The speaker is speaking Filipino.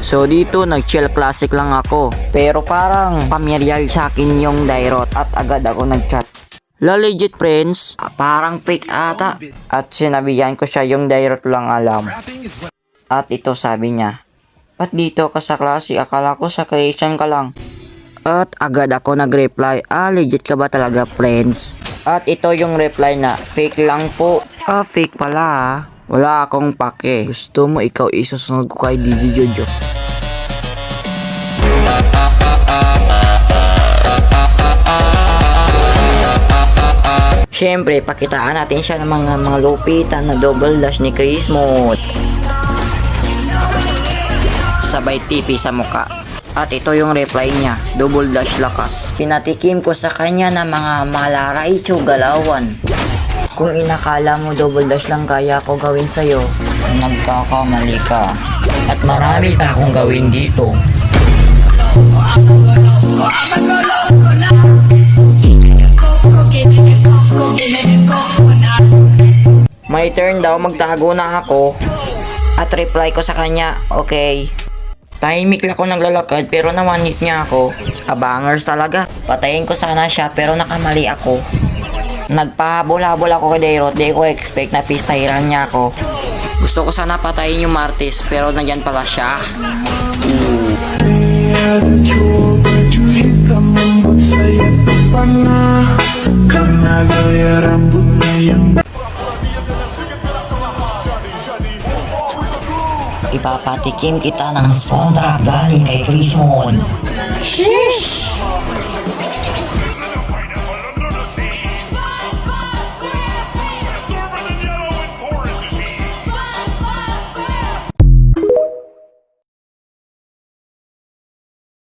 So dito nag-chill classic lang ako. Pero parang pamilyar sa akin yung Dairot at agad ako nag-chat. La legit friends, parang fake ata. At sinabihan ko siya yung Dairot lang alam. At ito sabi niya, "Ba't dito ka sa klase? Akala ko sa creation ka lang." At agad ako nag-reply, legit ka ba talaga friends? At ito yung reply na, "Fake lang po." Fake pala. Wala akong pake. Gusto mo ikaw isusunod ko kay DJ Jojo? Siyempre, pakitaan natin siya ng mga lupitan na double dash ni Chris Moot. Sabay tipi sa muka. At ito yung reply niya, double dash lakas. Pinatikim ko sa kanya na mga malaraitso galawan. Kung inakala mo double dash lang kaya ko gawin sa'yo, nagkakamali ka. At marami pa akong gawin dito. My turn daw, magtago na ako. At reply ko sa kanya, okay. Tahimik lang ako naglalakad pero namanit niya ako. Abangers talaga. Patayin ko sana siya pero nakamali ako. Nagpahabol-habol ako kay Dairot. Di ko expect na pistahiran niya ako. Gusto ko sana patayin yung Martis pero nandyan pala siya. Ipapatikim kita ng sobra galing kay Chris Moot. Sheesh!